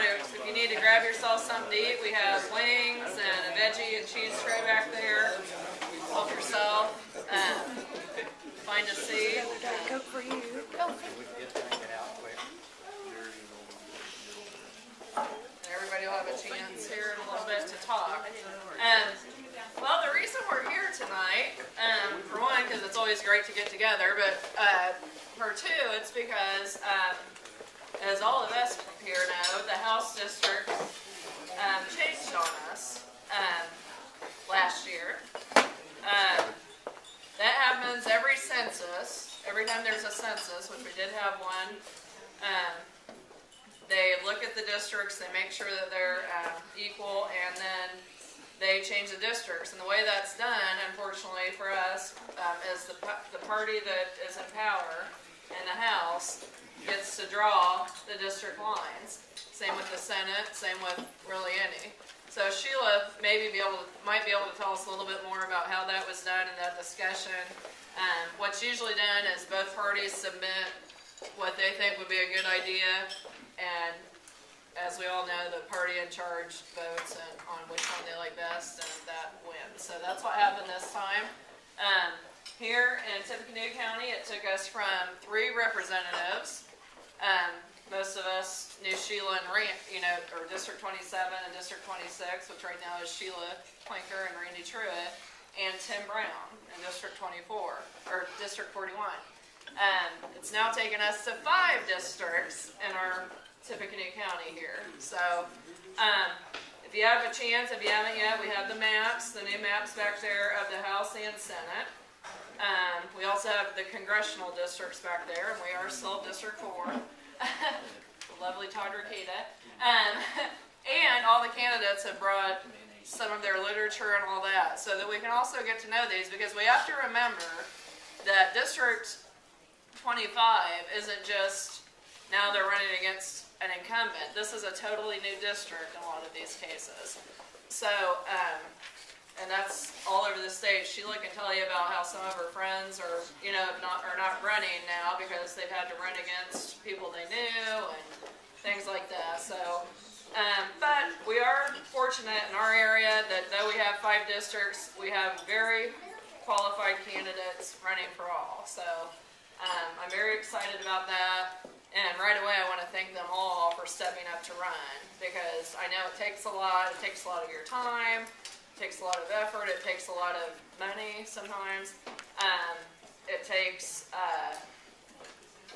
if you need to grab yourself something to eat, we have wings and a veggie and cheese tray back there. Help yourself. Find a seat. Coke for you. Everybody will have a chance here in a little bit to talk. Well, the reason we're here tonight, for one, because it's always great to get together, but for two, it's because, as all of us here know, the House District changed on us last year. That happens every census, every time there's a census, which we did have one. They look at the districts, they make sure that they're equal, and then they change the districts. And the way that's done, unfortunately for us, is the party that is in power in the House gets to draw the district lines. Same with the Senate, same with really any. So Sheila might be able to tell us a little bit more about how that was done in that discussion. What's usually done is both parties submit what they think would be a good idea, and as we all know, the party in charge votes on which one they like best, and that wins. So that's what happened this time. Here in Tippecanoe County, it took us from 3 representatives. Most of us knew Sheila and or District 27 and District 26, which right now is Sheila Plinker and Randy Truitt, and Tim Brown in District 24, or District 41. It's now taken us to 5 districts in our Tippecanoe County here. So, if you have a chance, if you haven't yet, we have the maps, the new maps back there of the House and Senate. We also have the congressional districts back there, and we are still District 4. Lovely Todd Ricada. And all the candidates have brought some of their literature and all that, so that we can also get to know these, because we have to remember that District 25 isn't just now they're running against an incumbent. This is a totally new district in a lot of these cases. So, and that's all over the state. Sheila can tell you about how some of her friends are not running now because they've had to run against people they knew and things like that. So, but we are fortunate in our area that though we have 5 districts, we have very qualified candidates running for all. So, I'm very excited about that. And right away, I want to thank them all for stepping up to run, because I know it takes a lot. It takes a lot of your time. It takes a lot of effort. It takes a lot of money sometimes. It takes,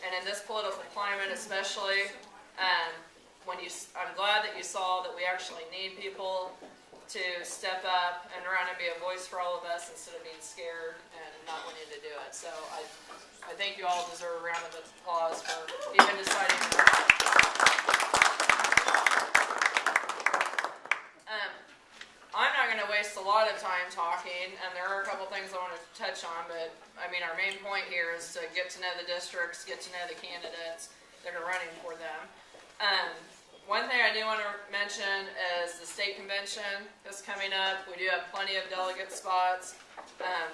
and in this political climate especially, I'm glad that you saw that we actually need people to step up and run and be a voice for all of us instead of being scared and not wanting to do it. So I think you all deserve a round of applause for even deciding to run. I'm not going to waste a lot of time talking, and there are a couple things I want to touch on, but I mean our main point here is to get to know the districts, get to know the candidates that are running for them. One thing I do want to mention is the state convention is coming up. We do have plenty of delegate spots.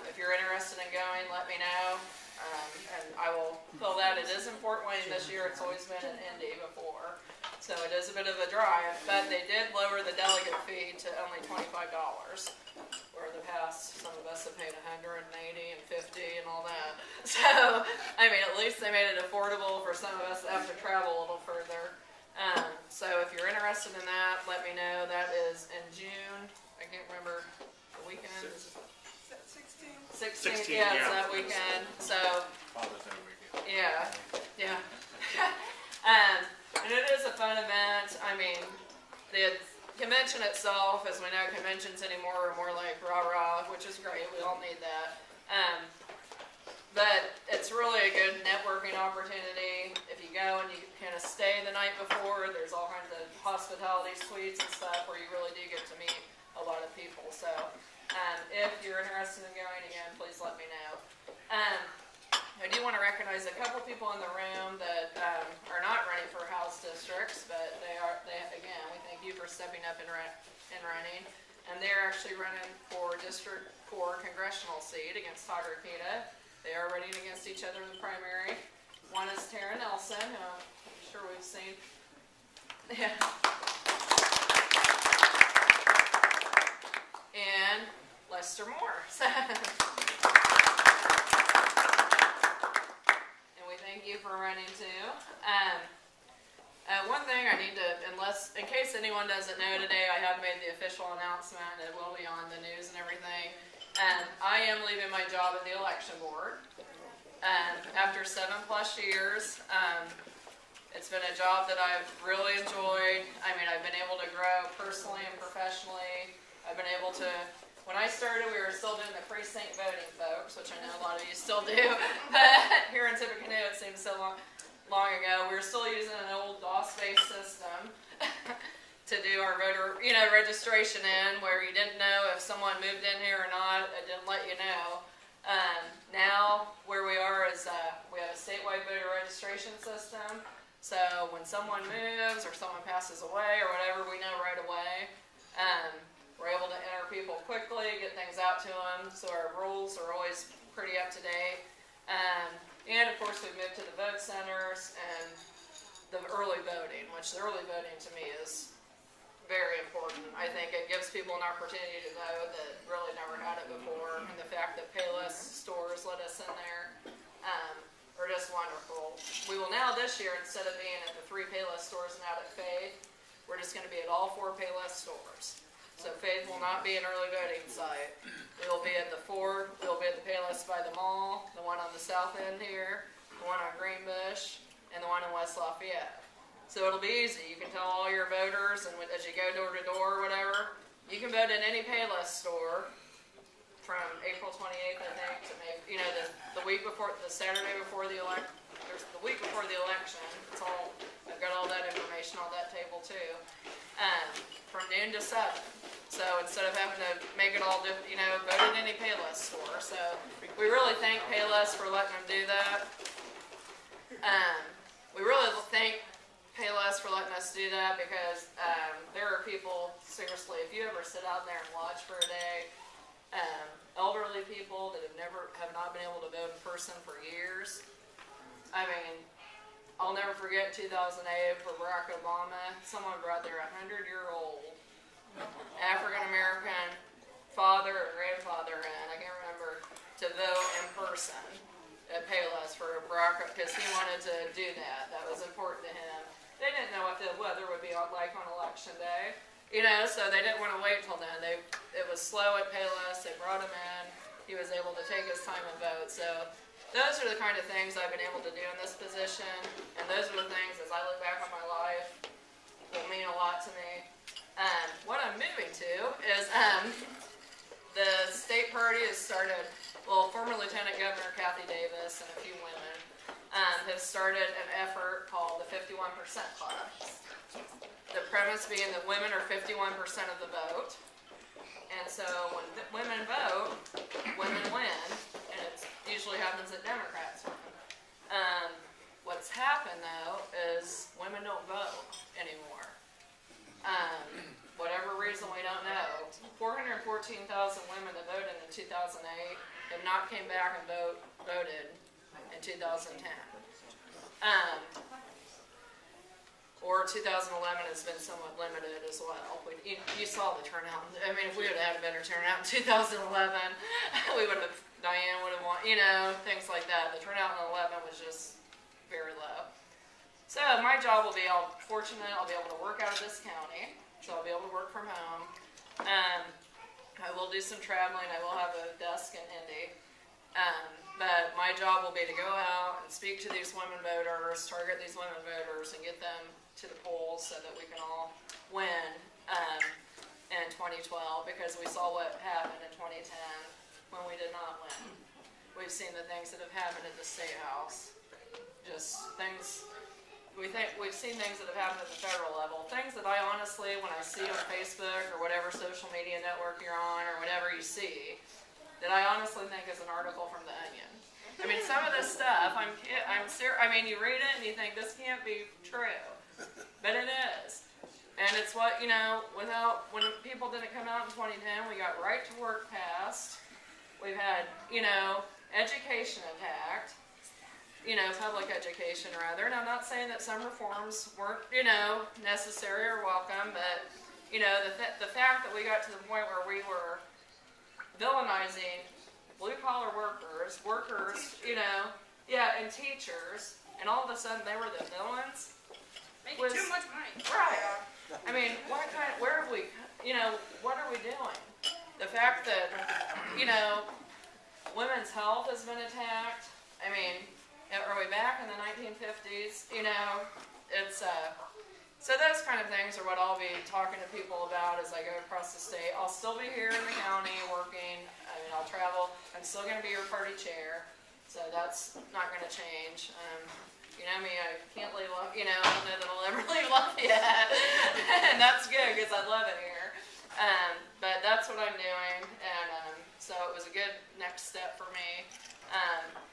If you're interested in going, let me know, and I will fill that. It is in Fort Wayne this year. It's always been in Indy before, so it is a bit of a drive, but they did lower the delegate fee to only $25, where in the past some of us have paid $180 and $50 and all that. So, I mean, at least they made it affordable for some of us that have to travel a little further. So if you're interested in that, let me know. That is in June. I can't remember the weekend. 16th, yeah, it's that weekend. So, yeah. And it is a fun event. I mean, the convention itself, as we know, conventions anymore are more like rah-rah, which is great. We all need that. But it's really a good networking opportunity. If you go and you kind of stay the night before, there's all kinds of hospitality suites and stuff where you really do get to meet a lot of people. So if you're interested in going again, please let me know. I do want to recognize a couple people in the room that are not running for House districts, but again, we thank you for stepping up and running. And they're actually running for District 4 congressional seat against Todd Ricada. They are running against each other in the primary. One is Tara Nelson, who I'm sure we've seen Yeah. And Lester Moore. And we thank you for running too. One thing I need to, in case anyone doesn't know today, I have made the official announcement. It will be on the news and everything. I am leaving my job at the election board. After 7+ years, it's been a job that I've really enjoyed. I mean, I've been able to grow personally and professionally. I've been able to, when I started, we were still doing the precinct voting, folks, which I know a lot of you still do. But here in Tippecanoe, it seems so long ago. We were still using an old DOS-based system to do our voter, registration in, where you didn't know if someone moved in here or not. It didn't let you know. Now, where we are is we have a statewide voter registration system. So when someone moves or someone passes away or whatever, we know right away. We're able to enter people quickly, get things out to them, so our rules are always pretty up to date. And of course, we've moved to the vote centers and the early voting, which the early voting to me is very important. I think it gives people an opportunity to vote that really never had it before, and the fact that Payless stores let us in there are just wonderful. We will now this year, instead of being at the 3 Payless stores and out at Faith, we're just going to be at all 4 Payless stores. So Faith will not be an early voting site. We will be at the 4. We will be at the Payless by the mall, the one on the south end here, the one on Greenbush, and the one in West Lafayette. So it'll be easy. You can tell all your voters, and as you go door to door or whatever, you can vote in any Payless store from April 28th, I think, to maybe, the week before, the Saturday before the election. There's the week before the election. It's all, I've got all that information on that table too. From noon to 7. So instead of having to make it all, vote in any Payless store. So we really thank Payless for letting them do that. We really thank Payless for letting us do that because there are people, seriously, if you ever sit out there and watch for a day, elderly people that have not been able to vote in person for years. I mean, I'll never forget 2008 for Barack Obama. Someone brought their 100-year-old African-American father or grandfather in, I can't remember, to vote in person at Payless for Barack, because he wanted to do that. That was important to him. They didn't know what the weather would be like on election day, so they didn't want to wait till then. It was slow at Payless. They brought him in. He was able to take his time and vote. So those are the kind of things I've been able to do in this position, and those are the things, as I look back on my life, will mean a lot to me. What I'm moving to is the state party has started, former Lieutenant Governor Kathy Davis and a few women have started an effort called the 51% Club. The premise being that women are 51% of the vote, and so when women vote, women win, and it usually happens that Democrats win. What's happened though is women don't vote anymore. Whatever reason we don't know. 414,000 women that voted in 2008 have not came back and voted in 2010. Or 2011 has been somewhat limited as well. You saw the turnout. I mean, if we would have had a better turnout in 2011, Diane would have won, things like that. The turnout in 11 was just very low. So my job will be, I'll be able to work out of this county, so I'll be able to work from home. I will do some traveling. I will have a desk in Indy. But my job will be to go out and speak to these women voters, target these women voters, and get them to the polls so that we can all win in 2012, because we saw what happened in 2010 when we did not win. We've seen the things that have happened at the State House. Just things, we've seen things that have happened at the federal level. Things that I honestly, when I see on Facebook or whatever social media network you're on or whatever you see, that I honestly think is an article from The Onion. I mean, some of this stuff, I'm serious. I mean, you read it and you think this can't be true, but it is. And it's what, when people didn't come out in 2010, we got right to work passed. We've had, education attacked. public education rather. And I'm not saying that some reforms weren't, necessary or welcome, but, the fact that we got to the point where we were villainizing blue-collar workers, and teachers, and all of a sudden they were the villains. Making too much money. Right. I mean, where have we, what are we doing? The fact that, women's health has been attacked. I mean, are we back in the 1950s? It's, so those kind of things are what I'll be talking to people about as I go across the state. I'll still be here in the county working. I mean, I'll travel. I'm still going to be your party chair. So that's not going to change. You know me, I can't leave, I don't know that I'll ever leave Lafayette. And that's good because I love it here. But that's what I'm doing. And so it was a good next step for me.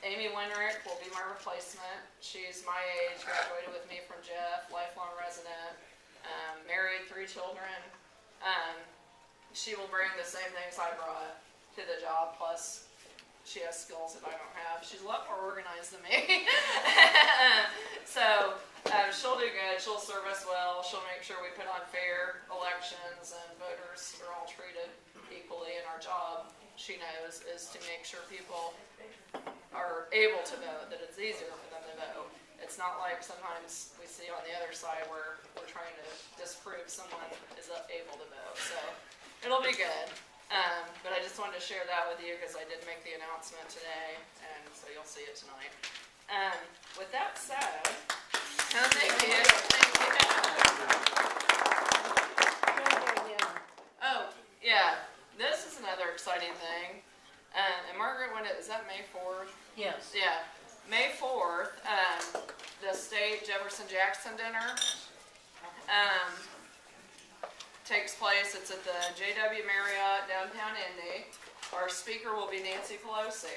Amy Winrick will be my replacement. She's my age, graduated with me from Jeff, lifelong resident, married, 3 children. She will bring the same things I brought to the job, plus she has skills that I don't have. She's a lot more organized than me. So she'll do good. She'll serve us well. She'll make sure we put on fair elections and voters are all treated equally. And our job, she knows, is to make sure people are able to vote, that it's easier for them to vote. It's not like sometimes we see on the other side where we're trying to disprove someone is able to vote. So it'll be good. But I just wanted to share that with you because I did make the announcement today, and so you'll see it tonight. With that said, thank you. Oh, yeah, this is another exciting thing. And Margaret, is that May 4th? Yes. Yeah, May 4th, the state Jefferson-Jackson dinner takes place. It's at the JW Marriott downtown Indy. Our speaker will be Nancy Pelosi.